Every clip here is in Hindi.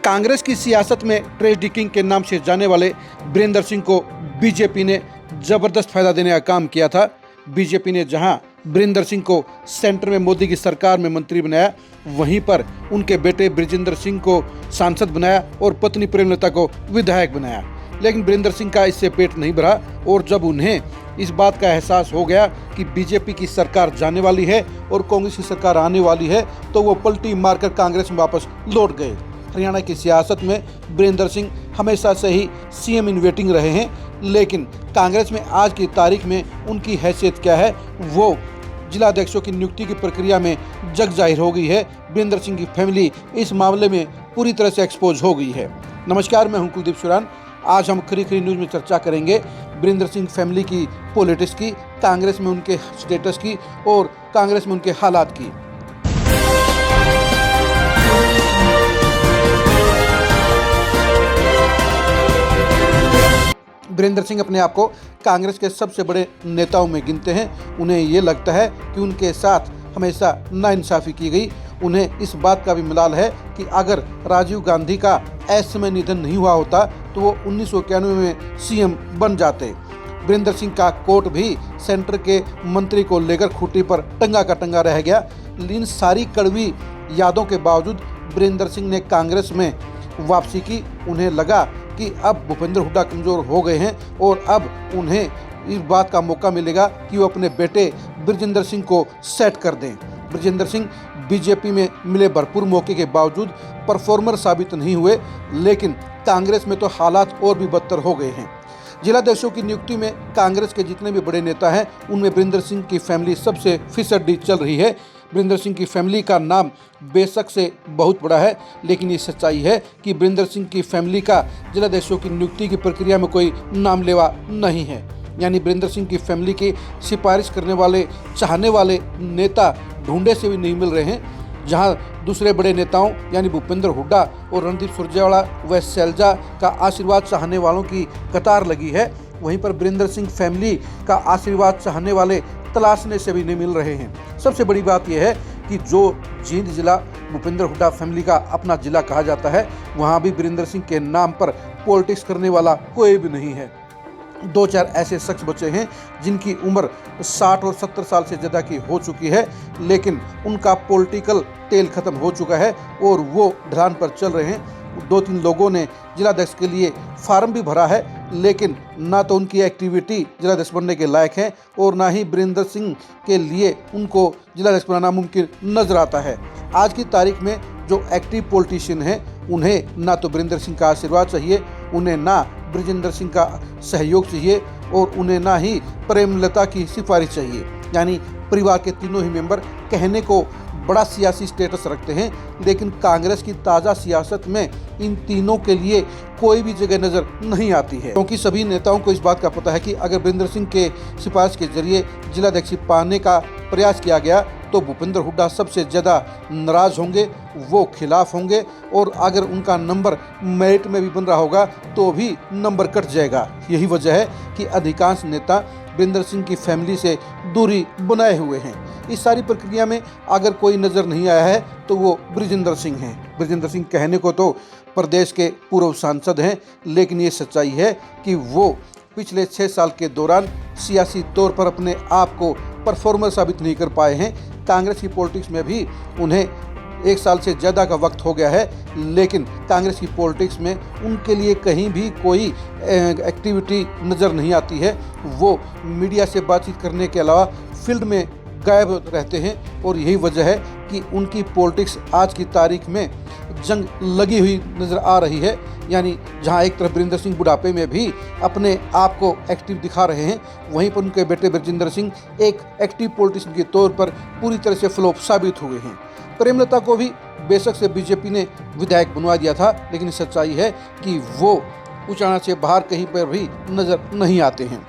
कांग्रेस की सियासत में ट्रेजडी किंग के नाम से जाने वाले वीरेंद्र सिंह को बीजेपी ने जबरदस्त फायदा देने का काम किया था। बीजेपी ने जहां वीरेंद्र सिंह को सेंटर में मोदी की सरकार में मंत्री बनाया, वहीं पर उनके बेटे बृजेंद्र सिंह को सांसद बनाया और पत्नी प्रेमलता को विधायक बनाया। लेकिन वीरेंद्र सिंह का इससे पेट नहीं भरा और जब उन्हें इस बात का एहसास हो गया कि बीजेपी की सरकार जाने वाली है और कांग्रेस की सरकार आने वाली है, तो वो पलटी मारकर कांग्रेस में वापस लौट गए। हरियाणा की सियासत में वीरेंद्र सिंह हमेशा से ही सीएम इन वेटिंग रहे हैं, लेकिन कांग्रेस में आज की तारीख में उनकी हैसियत क्या है वो जिलाध्यक्षों की नियुक्ति की प्रक्रिया में जग जाहिर हो गई है। वीरेंद्र सिंह की फैमिली इस मामले में पूरी तरह से एक्सपोज हो गई है। नमस्कार, मैं हूं कुलदीप सुरान। आज हम खरी खरी न्यूज़ में चर्चा करेंगे वीरेंद्र सिंह फैमिली की पॉलिटिक्स की, कांग्रेस में उनके स्टेटस की और कांग्रेस में उनके हालात की। वीरेंद्र सिंह अपने आप को कांग्रेस के सबसे बड़े नेताओं में गिनते हैं। उन्हें ये लगता है कि उनके साथ हमेशा नाइंसाफ़ी की गई। उन्हें इस बात का भी मलाल है कि अगर राजीव गांधी का ऐसे समय निधन नहीं हुआ होता तो वो 1991 में सीएम बन जाते। वीरेंद्र सिंह का कोर्ट भी सेंटर के मंत्री को लेकर खूंटी पर टंगा का टंगा रह गया। इन सारी कड़वी यादों के बावजूद वीरेंद्र सिंह ने कांग्रेस में वापसी की। उन्हें लगा कि अब भूपेंद्र हुड्डा कमज़ोर हो गए हैं और अब उन्हें इस बात का मौका मिलेगा कि वो अपने बेटे बृजेंद्र सिंह को सेट कर दें। बृजेंद्र सिंह बीजेपी में मिले भरपूर मौके के बावजूद परफॉर्मर साबित नहीं हुए, लेकिन कांग्रेस में तो हालात और भी बदतर हो गए हैं। जिलाध्यक्षों की नियुक्ति में कांग्रेस के जितने भी बड़े नेता हैं उनमें वीरेंद्र सिंह की फैमिली सबसे फीसदी चल रही है। वीरेंद्र सिंह की फैमिली का नाम बेशक से बहुत बड़ा है, लेकिन ये सच्चाई है कि वीरेंद्र सिंह की फैमिली का जिलाध्यक्षों की नियुक्ति की प्रक्रिया में कोई नाम लेवा नहीं है। यानी वीरेंद्र सिंह की फैमिली की सिफारिश करने वाले, चाहने वाले नेता ढूंढे से भी नहीं मिल रहे हैं। जहां दूसरे बड़े नेताओं यानी भूपेंद्र हुड्डा और रणदीप सुरजेवाला व शैलजा का आशीर्वाद चाहने वालों की कतार लगी है, वहीं पर वीरेंद्र सिंह फैमिली का आशीर्वाद चाहने वाले तलाशने से भी नहीं मिल रहे हैं। सबसे बड़ी बात यह है कि जो जींद जिला भूपेंद्र हुड्डा फैमिली का अपना जिला कहा जाता है, वहाँ भी वीरेंद्र सिंह के नाम पर पॉलिटिक्स करने वाला कोई भी नहीं है। 2-4 ऐसे शख्स बचे हैं जिनकी उम्र 60 और 70 साल से ज़्यादा की हो चुकी है, लेकिन उनका पॉलिटिकल तेल खत्म हो चुका है और वो ढलान पर चल रहे हैं। 2-3 लोगों ने जिलाध्यक्ष के लिए फार्म भी भरा है, लेकिन ना तो उनकी एक्टिविटी जिलाध्यक्ष बनने के लायक है और ना ही वीरेंद्र सिंह के लिए उनको जिलाध्यक्ष बनाना मुमकिन नजर आता है। आज की तारीख में जो एक्टिव पॉलिटिशियन हैं उन्हें ना तो वीरेंद्र सिंह का आशीर्वाद चाहिए, उन्हें ना बृजेंद्र सिंह का सहयोग चाहिए और उन्हें ना ही प्रेमलता की सिफारिश चाहिए। यानी परिवार के तीनों ही मेंबर कहने को बड़ा सियासी स्टेटस रखते हैं, लेकिन कांग्रेस की ताज़ा सियासत में इन तीनों के लिए कोई भी जगह नज़र नहीं आती है, क्योंकि सभी नेताओं को इस बात का पता है कि अगर वीरेंद्र सिंह के सिफारिश के जरिए जिलाध्यक्ष पाने का प्रयास किया गया तो भूपेंद्र हुड्डा सबसे ज़्यादा नाराज़ होंगे, वो खिलाफ होंगे और अगर उनका नंबर मेरिट में भी बन रहा होगा तो भी नंबर कट जाएगा। यही वजह है कि अधिकांश नेता वीरेंद्र सिंह की फैमिली से दूरी बनाए हुए हैं। इस सारी प्रक्रिया में अगर कोई नज़र नहीं आया है तो वो बृजेंद्र सिंह हैं। बृजेंद्र सिंह कहने को तो प्रदेश के पूर्व सांसद हैं, लेकिन ये सच्चाई है कि वो पिछले 6 साल के दौरान सियासी तौर पर अपने आप को परफॉर्मर साबित नहीं कर पाए हैं। कांग्रेस की पॉलिटिक्स में भी उन्हें 1 साल से ज़्यादा का वक्त हो गया है, लेकिन कांग्रेस की पॉलिटिक्स में उनके लिए कहीं भी कोई एक्टिविटी नज़र नहीं आती है। वो मीडिया से बातचीत करने के अलावा फील्ड में गायब रहते हैं और यही वजह है कि उनकी पॉलिटिक्स आज की तारीख में जंग लगी हुई नज़र आ रही है। यानी जहां एक तरफ वीरेंद्र सिंह बुढ़ापे में भी अपने आप को एक्टिव दिखा रहे हैं, वहीं पर उनके बेटे बृजेंद्र सिंह एक एक्टिव पॉलिटिशियन के तौर पर पूरी तरह से फ्लॉप साबित हुए हैं। प्रेमलता को भी बेशक से बीजेपी ने विधायक बनवा दिया था, लेकिन सच्चाई है कि वो उचाना से बाहर कहीं पर भी नज़र नहीं आते हैं।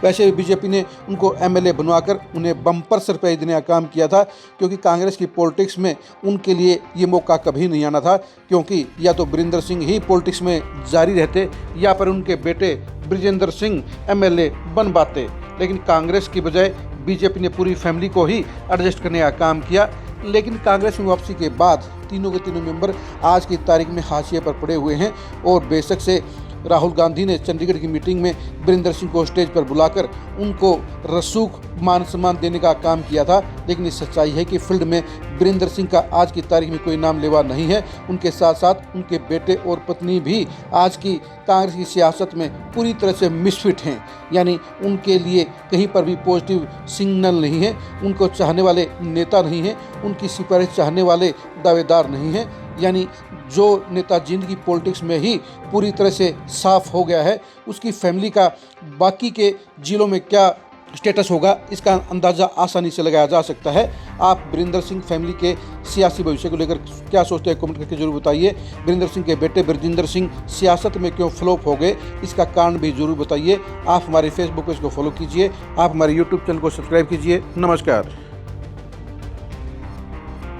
वैसे बीजेपी ने उनको एमएलए बनवाकर उन्हें बम्पर रुपये देने का काम किया था, क्योंकि कांग्रेस की पॉलिटिक्स में उनके लिए ये मौका कभी नहीं आना था, क्योंकि या तो वीरेंद्र सिंह ही पॉलिटिक्स में जारी रहते या पर उनके बेटे बृजेंद्र सिंह एमएलए बन पाते। लेकिन कांग्रेस की बजाय बीजेपी ने पूरी फैमिली को ही एडजस्ट करने का काम किया। लेकिन कांग्रेस में वापसी के बाद तीनों के तीनों मेंबर आज की तारीख में हाशिए पर पड़े हुए हैं। और बेशक से राहुल गांधी ने चंडीगढ़ की मीटिंग में वीरेंद्र सिंह को स्टेज पर बुलाकर उनको रसूख मान सम्मान देने का काम किया था, लेकिन ये सच्चाई है कि फील्ड में वीरेंद्र सिंह का आज की तारीख में कोई नाम लेवा नहीं है। उनके साथ साथ उनके बेटे और पत्नी भी आज की कांग्रेस की सियासत में पूरी तरह से मिसफिट हैं, यानी उनके लिए कहीं पर भी पॉजिटिव सिग्नल नहीं है, उनको चाहने वाले नेता नहीं हैं, उनकी सिफारिश चाहने वाले दावेदार नहीं हैं। यानी जो नेता जिंदगी पॉलिटिक्स में ही पूरी तरह से साफ हो गया है, उसकी फैमिली का बाकी के जिलों में क्या स्टेटस होगा इसका अंदाज़ा आसानी से लगाया जा सकता है। आप वीरेंद्र सिंह फैमिली के सियासी भविष्य को लेकर क्या सोचते हैं, कमेंट करके जरूर बताइए। वीरेंद्र सिंह के बेटे ब्रजेंद्र सिंह सियासत में क्यों फ्लॉप हो गए, इसका कारण भी जरूर बताइए। आप हमारे फेसबुक पेज को फॉलो कीजिए, आप हमारे यूट्यूब चैनल को सब्सक्राइब कीजिए। नमस्कार।